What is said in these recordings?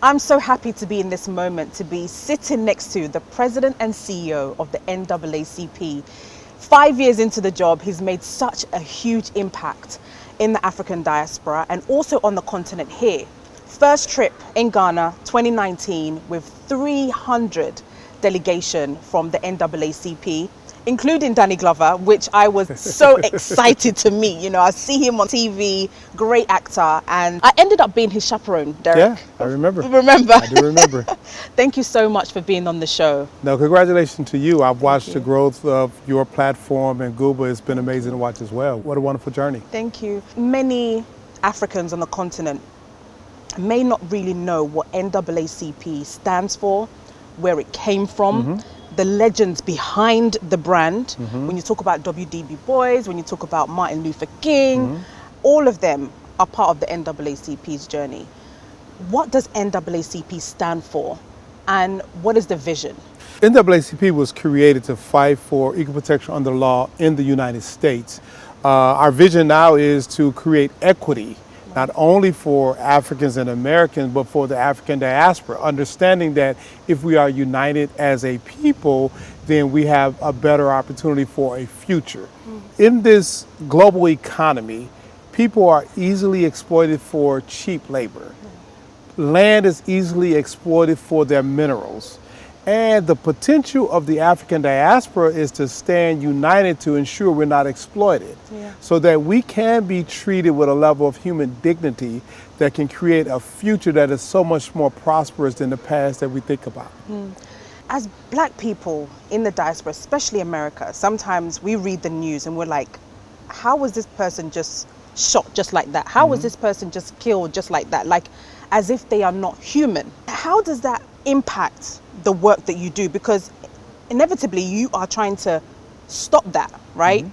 I'm so happy to be in this moment, to be sitting next to the president and CEO of the NAACP. 5 years into the job, he's made such a huge impact in the African diaspora and also on the continent here. First trip in Ghana, 2019, with 300 delegation from the NAACP, including Danny Glover, which I was so excited to meet. You know, I see him on TV, great actor, and I ended up being his chaperone, Derrick. Yeah, I remember. Remember? I do remember. Thank you so much for being on the show. No, congratulations to you. I've watched the growth of your platform, and Gooba has been amazing to watch as well. What a wonderful journey. Thank you. Many Africans on the continent may not really know what NAACP stands for, where it came from, the legends behind the brand. When you talk about W.D.B. Boys, when you talk about Martin Luther King, all of them are part of the NAACP's journey. What does NAACP stand for, and what is the vision? NAACP was created to fight for equal protection under the law in the United States. Our vision now is to create equity, not only for Africans and Americans, but for the African diaspora, understanding that if we are united as a people, then we have a better opportunity for a future. In this global economy, people are easily exploited for cheap labor. Land is easily exploited for their minerals. And the potential of the African diaspora is to stand united to ensure we're not exploited, so that we can be treated with a level of human dignity that can create a future that is so much more prosperous than the past that we think about. As Black people in the diaspora, especially America, sometimes we read the news and we're like, how was this person just shot just like that? How was this person just killed just like that? Like, as if they are not human. How does that impact the work that you do? Because inevitably you are trying to stop that, right?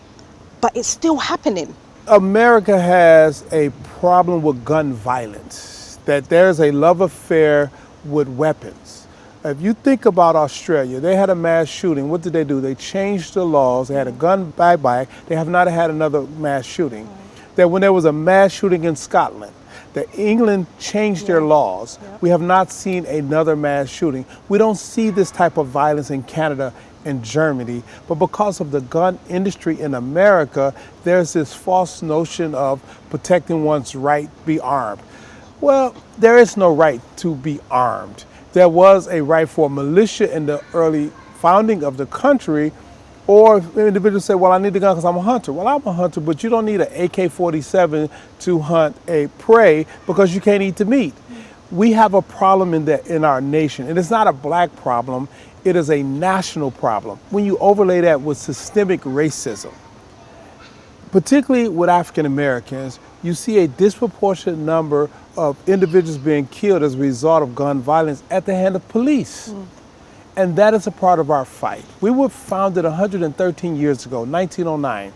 But it's still happening. America has a problem with gun violence, that there's a love affair with weapons. If you think about Australia, they had a mass shooting. What did they do? They changed the laws. They had a gun buyback. They have not had another mass shooting. That when there was a mass shooting in Scotland, that England changed their laws. We have not seen another mass shooting. We don't see this type of violence in Canada and Germany, but because of the gun industry in America, there's this false notion of protecting one's right to be armed. Well, there is no right to be armed. There was a right for militia in the early founding of the country, or individuals say, well, I need a gun because I'm a hunter. Well, I'm a hunter, but you don't need an AK-47 to hunt a prey because you can't eat the meat. We have a problem in our nation, and it's not a Black problem, it is a national problem. When you overlay that with systemic racism, particularly with African Americans, you see a disproportionate number of individuals being killed as a result of gun violence at the hand of police. And that is a part of our fight. We were founded 113 years ago, 1909.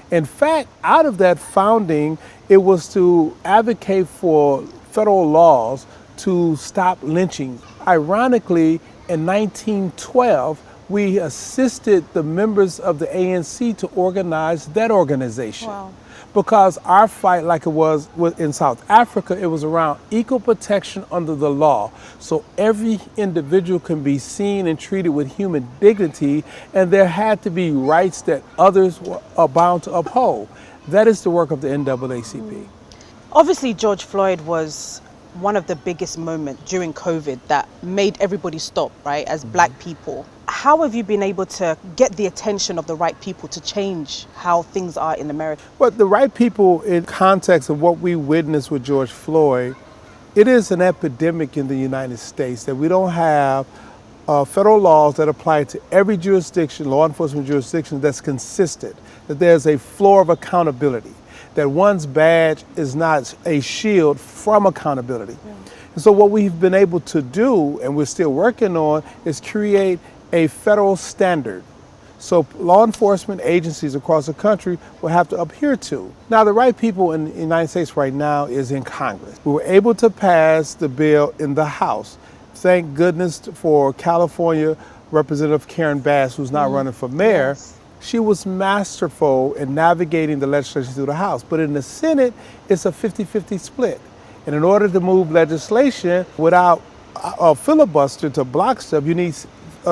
In fact, out of that founding, it was to advocate for federal laws to stop lynching. Ironically, in 1912, we assisted the members of the ANC to organize that organization. Because our fight, like it was in South Africa, it was around equal protection under the law. So every individual can be seen and treated with human dignity, and there had to be rights that others are bound to uphold. That is the work of the NAACP. Obviously, George Floyd was one of the biggest moments during COVID that made everybody stop, right, as Black people. How have you been able to get the attention of the right people to change how things are in America? Well, the right people, in context of what we witnessed with George Floyd, it is an epidemic in the United States that we don't have federal laws that apply to every jurisdiction, law enforcement jurisdiction, that's consistent, that there's a floor of accountability, that one's badge is not a shield from accountability. And so what we've been able to do, and we're still working on, is create a federal standard. So law enforcement agencies across the country will have to adhere to. Now, the right people in the United States right now is in Congress. We were able to pass the bill in the House. Thank goodness for California Representative Karen Bass, who's not running for mayor. She was masterful in navigating the legislation through the House. But in the Senate, it's a 50-50 split. And in order to move legislation without a filibuster to block stuff, you need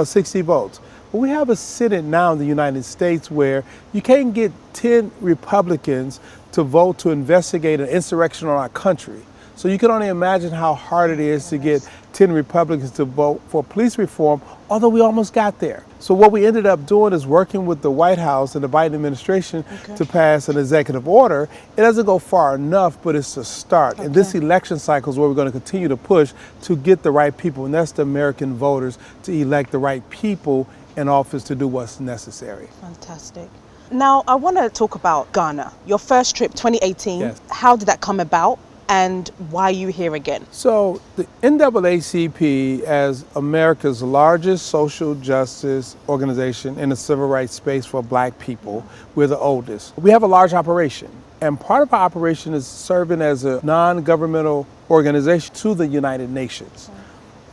60 votes. But we have a Senate now in the United States where you can't get 10 Republicans to vote to investigate an insurrection on our country. So you can only imagine how hard it is to get 10 Republicans to vote for police reform, although we almost got there. So what we ended up doing is working with the White House and the Biden administration to pass an executive order. It doesn't go far enough, but it's a start. And this election cycle is where we're going to continue to push to get the right people, and that's the American voters, to elect the right people in office to do what's necessary. Fantastic. Now, I want to talk about Ghana. Your first trip, 2018. Yes. How did that come about? And why are you here again? So the NAACP, as America's largest social justice organization in the civil rights space for Black people, we're the oldest. We have a large operation, and part of our operation is serving as a non-governmental organization to the United Nations.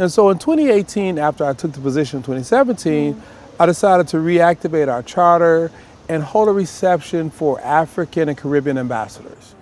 And so in 2018, after I took the position in 2017, I decided to reactivate our charter and hold a reception for African and Caribbean ambassadors.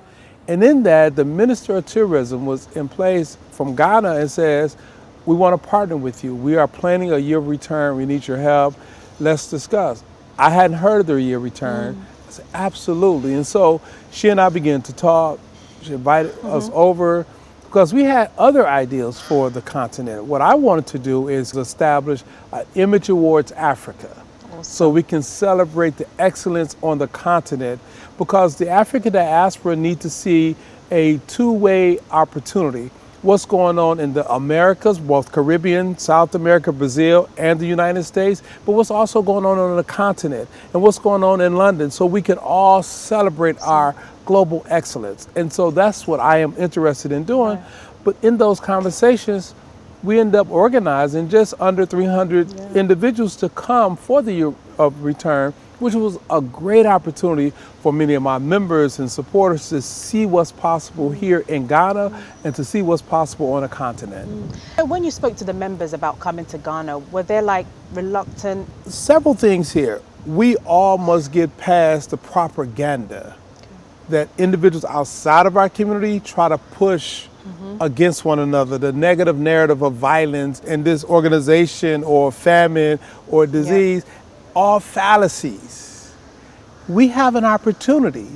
And in that, the Minister of Tourism was in place from Ghana and says, we want to partner with you. We are planning a year of return. We need your help. Let's discuss. I hadn't heard of the year return. I said, absolutely. And so she and I began to talk. She invited us over because we had other ideas for the continent. What I wanted to do is establish an Image Awards Africa. So we can celebrate the excellence on the continent, because the African diaspora need to see a two-way opportunity. What's going on in the Americas, both Caribbean, South America, Brazil, and the United States, but what's also going on the continent and what's going on in London, so we can all celebrate our global excellence. And so that's what I am interested in doing. But in those conversations, we end up organizing just under 300 individuals to come for the year of return, which was a great opportunity for many of my members and supporters to see what's possible here in Ghana and to see what's possible on a continent. When you spoke to the members about coming to Ghana, were they like reluctant? Several things here. We all must get past the propaganda that individuals outside of our community try to push against one another, the negative narrative of violence in this organization or famine or disease, all fallacies. We have an opportunity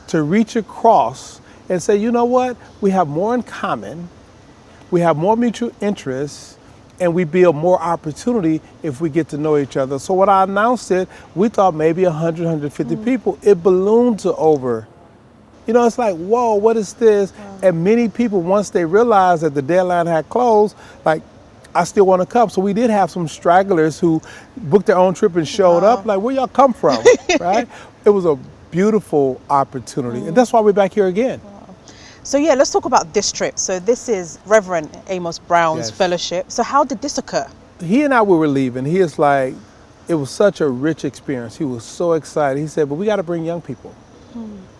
to reach across and say, you know what, we have more in common, we have more mutual interests, and we build more opportunity if we get to know each other. So when I announced it, we thought maybe 100, 150 people. It ballooned to over. You know, it's like, whoa, what is this? And many people, once they realized that the deadline had closed, like, I still want to come. So we did have some stragglers who booked their own trip and showed up, like, where y'all come from, right? It was a beautiful opportunity. And that's why we're back here again. So yeah, let's talk about this trip. So this is Reverend Amos Brown's fellowship. So how did this occur? He and I were leaving. He is like, it was such a rich experience. He was so excited. He said, but we got to bring young people.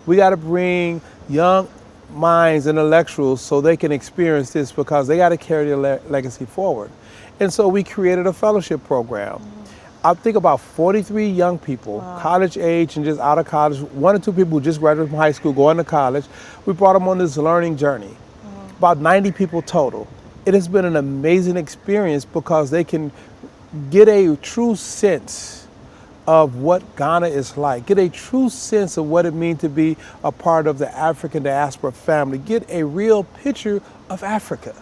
We got to bring young minds, intellectuals, so they can experience this, because they got to carry their legacy forward. And so we created a fellowship program. I think about 43 young people, college age and just out of college, 1 or 2 people who just graduated from high school, going to college. We brought them on this learning journey. About 90 people total. It has been an amazing experience because they can get a true sense of what Ghana is like, get a true sense of what it means to be a part of the African diaspora family, get a real picture of Africa,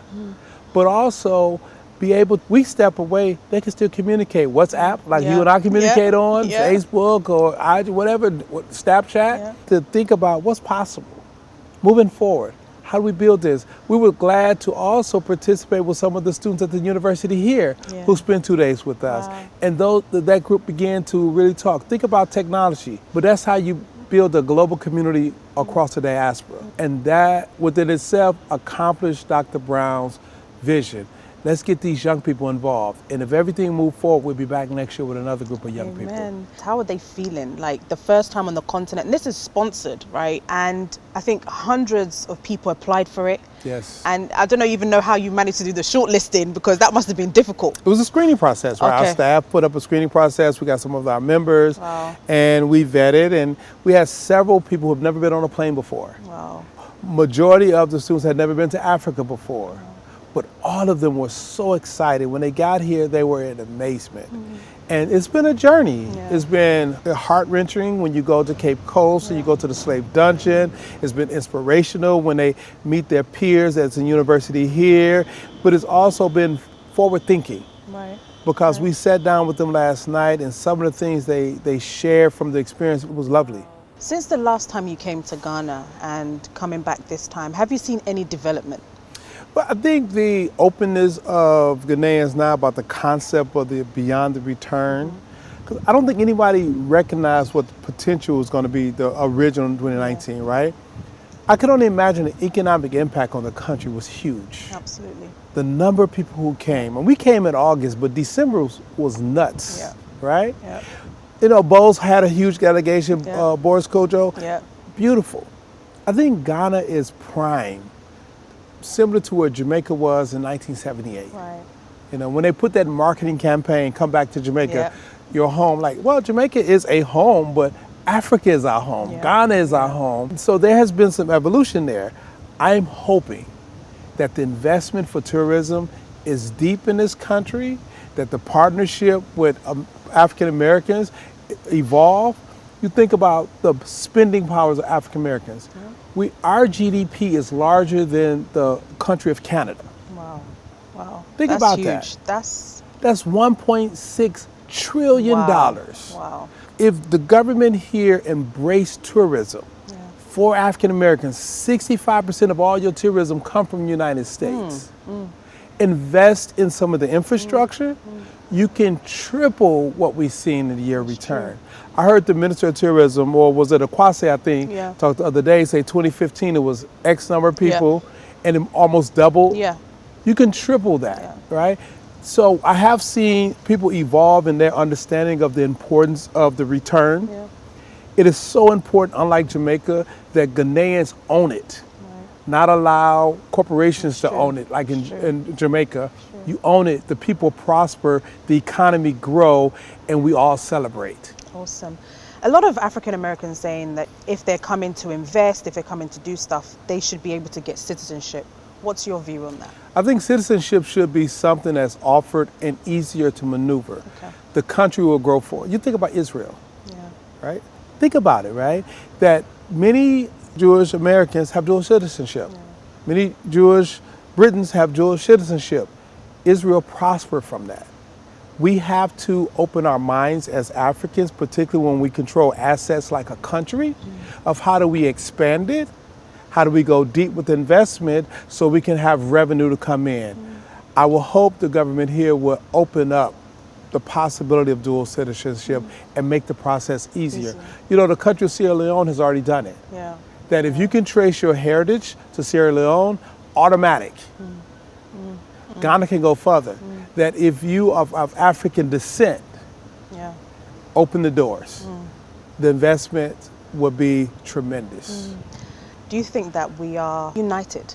but also be able, we step away, they can still communicate. WhatsApp, like you and I communicate on, Facebook or IG, whatever, Snapchat, to think about what's possible moving forward. How do we build this? We were glad to also participate with some of the students at the university here who spent 2 days with us. And that group began to really talk. Think about technology, but that's how you build a global community across the diaspora. And that within itself accomplished Dr. Brown's vision. Let's get these young people involved. And if everything moves forward, we'll be back next year with another group of young people. How are they feeling? Like the first time on the continent, and this is sponsored, right? And I think hundreds of people applied for it. Yes. And I don't even know how you managed to do the shortlisting, because that must have been difficult. It was a screening process, right? Our staff put up a screening process. We got some of our members and we vetted, and we had several people who have never been on a plane before. majority of the students had never been to Africa before. But all of them were so excited. When they got here, they were in amazement. And it's been a journey. Yeah. It's been heart-wrenching when you go to Cape Coast and you go to the slave dungeon. It's been inspirational when they meet their peers at the university here. But it's also been forward-thinking. Right. Because we sat down with them last night, and some of the things they shared from the experience was lovely. Since the last time you came to Ghana and coming back this time, have you seen any development? But I think the openness of Ghanaians now about the concept of the beyond the return, because I don't think anybody recognized what the potential was going to be, the original 2019, right? I can only imagine the economic impact on the country was huge. Absolutely. The number of people who came, and we came in August, but December was nuts, right? Yeah. You know, Bose had a huge delegation, Boris Kojo, beautiful. I think Ghana is prime, similar to where Jamaica was in 1978. Right. You know, when they put that marketing campaign, come back to Jamaica, your home, like, well, Jamaica is a home, but Africa is our home, Ghana is our home. So there has been some evolution there. I'm hoping that the investment for tourism is deep in this country, that the partnership with African Americans evolve. You think about the spending powers of African Americans. Our GDP is larger than the country of Canada. Wow, wow. Think That's about huge. that. That's $1.6 trillion. Wow. If the government here embraced tourism for African Americans, 65% of all your tourism come from the United States. Invest in some of the infrastructure, you can triple what we've seen in the year return. I heard the Minister of Tourism, or was it Akwasi, I think, talked the other day, say 2015 it was X number of people and it almost doubled. You can triple that, right? So I have seen people evolve in their understanding of the importance of the return. It is so important, unlike Jamaica, that Ghanaians own it, not allow corporations to own it, like in Jamaica. You own it, the people prosper, the economy grow, and we all celebrate. Awesome. A lot of African Americans saying that if they're coming to invest, if they're coming to do stuff, they should be able to get citizenship. What's your view on that? I think citizenship should be something that's offered and easier to maneuver. The country will grow forward. You think about Israel, right? Think about it, right? That many Jewish Americans have dual citizenship. Many Jewish Britons have dual citizenship. Israel prospered from that. We have to open our minds as Africans, particularly when we control assets like a country, of how do we expand it? How do we go deep with investment so we can have revenue to come in? I will hope the government here will open up the possibility of dual citizenship and make the process easier. You know, the country of Sierra Leone has already done it. That if you can trace your heritage to Sierra Leone, automatic. Ghana can go further. That if you are of African descent, open the doors. The investment will be tremendous. Do you think that we are united?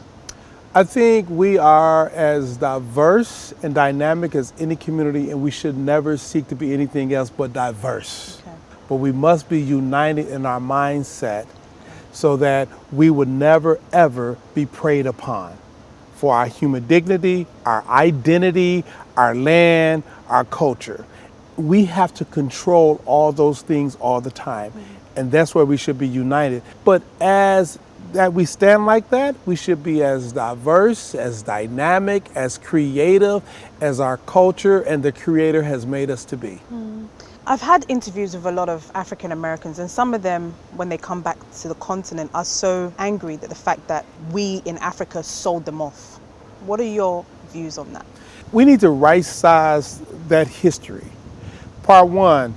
I think we are as diverse and dynamic as any community, and we should never seek to be anything else but diverse. But we must be united in our mindset so that we would never, ever be preyed upon for our human dignity, our identity, our land, our culture. We have to control all those things all the time, and that's where we should be united. But as that we stand like that, we should be as diverse, as dynamic, as creative as our culture and the Creator has made us to be. I've had interviews with a lot of African Americans, and some of them, when they come back to the continent, are so angry at the fact that we in Africa sold them off. What are your views on that? We need to right-size that history. Part one,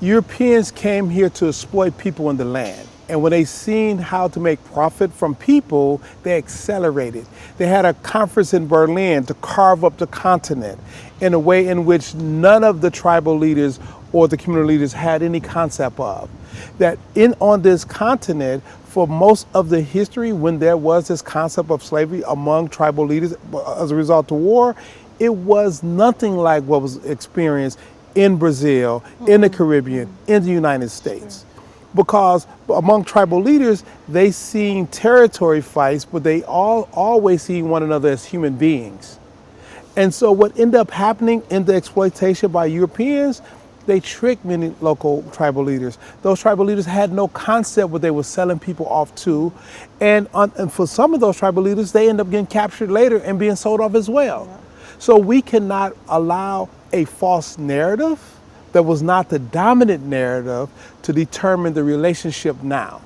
Europeans came here to exploit people in the land. And when they seen how to make profit from people, they accelerated. They had a conference in Berlin to carve up the continent in a way in which none of the tribal leaders or the community leaders had any concept of. That on this continent, for most of the history, when there was this concept of slavery among tribal leaders as a result of war, it was nothing like what was experienced in Brazil, in the Caribbean, in the United States. because among tribal leaders, they seen territory fights, but they always see one another as human beings. And so what ended up happening in the exploitation by Europeans, they tricked many local tribal leaders. Those tribal leaders had no concept what they were selling people off to. And for some of those tribal leaders, they end up getting captured later and being sold off as well. Yeah. So we cannot allow a false narrative that was not the dominant narrative to determine the relationship now.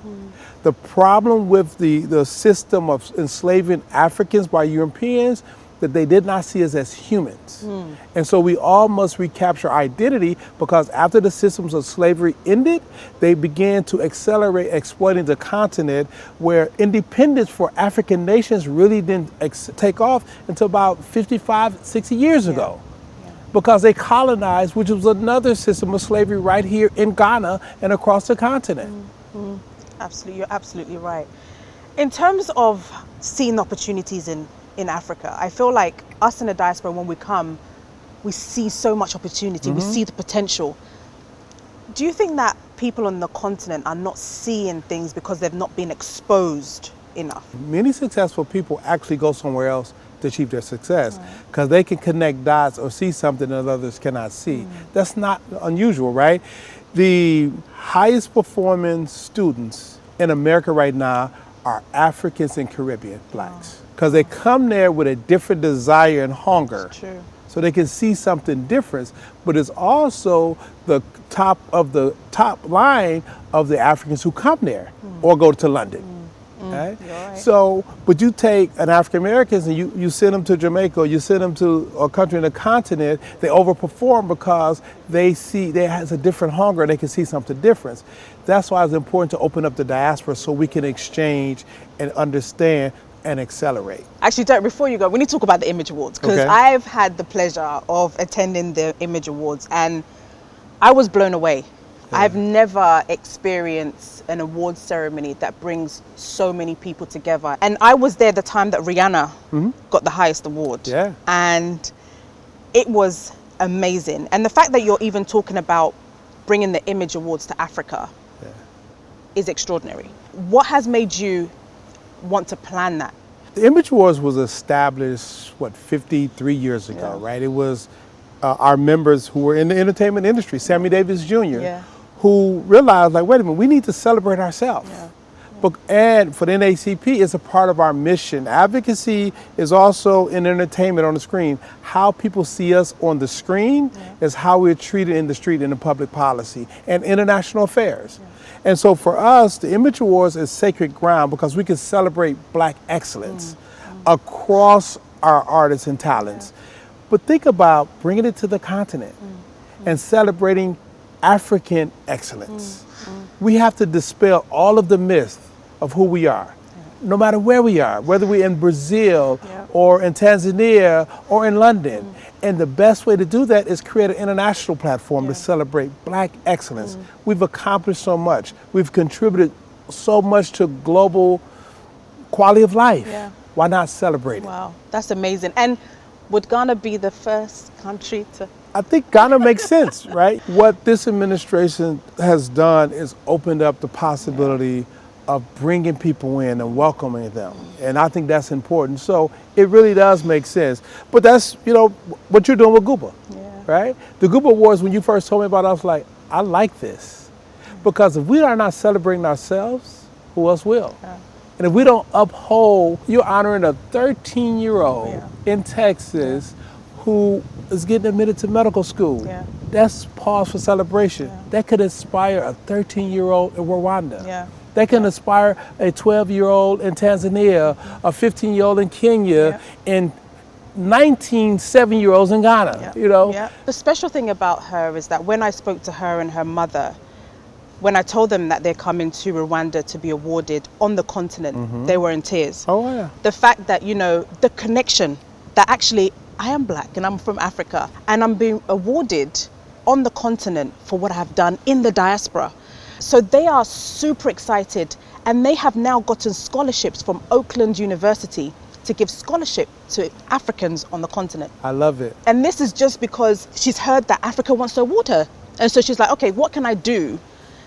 The problem with the system of enslaving Africans by Europeans, that they did not see us as humans. And so we all must recapture identity, because after the systems of slavery ended, they began to accelerate exploiting the continent, where independence for African nations really didn't take off until about 55, 60 years ago. Because they colonized, which was another system of slavery right here in Ghana and across the continent. Absolutely, you're absolutely right. In terms of seeing opportunities in Africa, I feel like us in the diaspora, when we come, we see so much opportunity, we see the potential. Do you think that people on the continent are not seeing things because they've not been exposed enough? Many successful people actually go somewhere else to achieve their success, because they can connect dots or see something that others cannot see. That's not unusual, right? The highest performing students in America right now are Africans and Caribbean blacks, because they come there with a different desire and hunger. It's true. So they can see something different, but it's also the top line of the Africans who come there or go to London. Right? Right. So, but you take an African Americans and you send them to Jamaica, or you send them to a country in the continent, they overperform because they has a different hunger and they can see something different. That's why it's important to open up the diaspora so we can exchange and understand and accelerate. Actually, Derrick, before you go, we need to talk about the Image Awards, because I've had the pleasure of attending the Image Awards and I was blown away. I've never experienced an award ceremony that brings so many people together. And I was there the time that Rihanna got the highest award. Yeah. And it was amazing. And the fact that you're even talking about bringing the Image Awards to Africa is extraordinary. What has made you want to plan that? The Image Awards was established, 53 years ago, right? It was our members who were in the entertainment industry, Sammy Davis Jr., who realized, like, wait a minute, we need to celebrate ourselves. And for the NAACP, it's a part of our mission. Advocacy is also in entertainment on the screen. How people see us on the screen is how we're treated in the street in the public policy and international affairs. And so for us, the Image Awards is sacred ground, because we can celebrate Black excellence across our artists and talents. But think about bringing it to the continent and celebrating African excellence. We have to dispel all of the myths of who we are, no matter where we are, whether we're in Brazil or in Tanzania or in London. And the best way to do that is create an international platform to celebrate Black excellence. We've accomplished so much. We've contributed so much to global quality of life. Why not celebrate it? Wow, that's amazing. And would Ghana be the first country to? I think Ghana makes sense, right? What this administration has done is opened up the possibility of bringing people in and welcoming them. And I think that's important. So it really does make sense. But that's, what you're doing with Guba, right? The Guba Awards, when you first told me about it, I was like, I like this. Because if we are not celebrating ourselves, who else will? And if we don't uphold, you're honoring a 13-year-old in Texas who is getting admitted to medical school. That's pause for celebration. That could inspire a 13-year-old in Rwanda. That can inspire a 12-year-old in Tanzania, a 15-year-old in Kenya, and 19 7-year-olds in Ghana, The special thing about her is that when I spoke to her and her mother, when I told them that they're coming to Rwanda to be awarded on the continent, they were in tears. The fact that, the connection, that actually I am Black and I'm from Africa and I'm being awarded on the continent for what I have done in the diaspora. So they are super excited, and they have now gotten scholarships from Oakland University to give scholarship to Africans on the continent. I love it. And this is just because she's heard that Africa wants to award her. And so she's like, okay, what can I do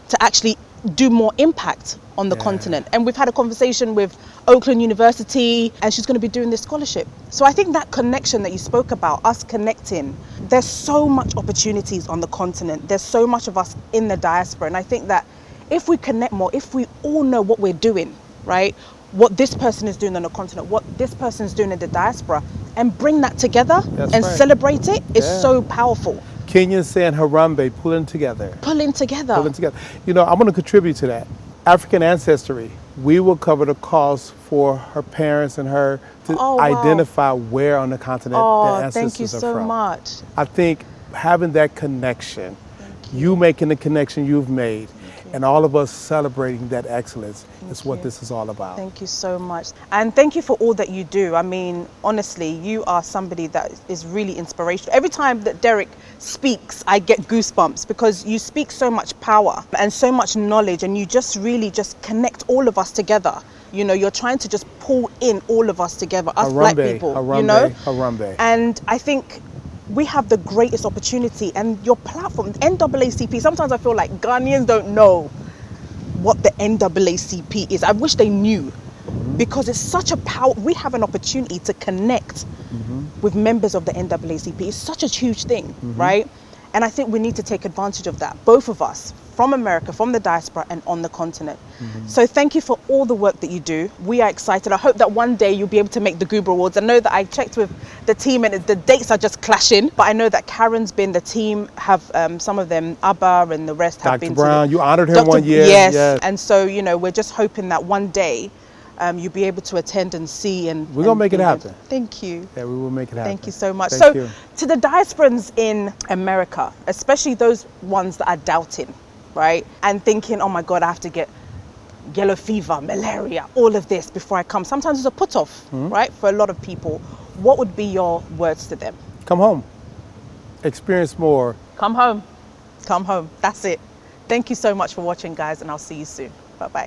to actually do more impact on the continent. And we've had a conversation with Oakland University, and she's going to be doing this scholarship. So I think that connection that you spoke about, us connecting, there's so much opportunities on the continent. There's so much of us in the diaspora. And I think that if we connect more, if we all know what we're doing, right? What this person is doing on the continent, what this person is doing in the diaspora, and bring that together celebrate it is so powerful. Kenyans saying Harambe, pulling together. Pulling together. Pulling together. You know, I'm going to contribute to that. African ancestry, we will cover the cost for her parents and her to identify where on the continent their ancestors thank you are so from. much. I think having that connection, you making the connection you've made, and all of us celebrating that excellence is what this is all about. Thank you so much. And thank you for all that you do. I mean, honestly, you are somebody that is really inspirational. Every time that Derrick speaks, I get goosebumps because you speak so much power and so much knowledge, and you just really just connect all of us together. You know, you're trying to just pull in all of us together, us black people, you know? And I think we have the greatest opportunity, and your platform, NAACP, sometimes I feel like Ghanaians don't know what the NAACP is. I wish they knew, because it's such a power. We have an opportunity to connect with members of the NAACP. It's such a huge thing, right? And I think we need to take advantage of that, both of us, from America, from the diaspora, and on the continent. So thank you for all the work that you do. We are excited. I hope that one day you'll be able to make the Goober Awards. I know that I checked with the team and the dates are just clashing, but I know that Karen's been, the team have, some of them, Abba and the rest have been. Dr. Brown, you honored him one year. Yes. And so, you know, we're just hoping that one day you'll be able to attend and see. And we're going to make it happen. Thank you. Yeah, we will make it happen. Thank you so much. Thank you. To the diasporans in America, especially those ones that are doubting, right? And thinking, oh my God, I have to get yellow fever, malaria, all of this before I come. Sometimes it's a put off, right? For a lot of people. What would be your words to them? Come home. Experience more. Come home. Come home. That's it. Thank you so much for watching, guys, and I'll see you soon. Bye-bye.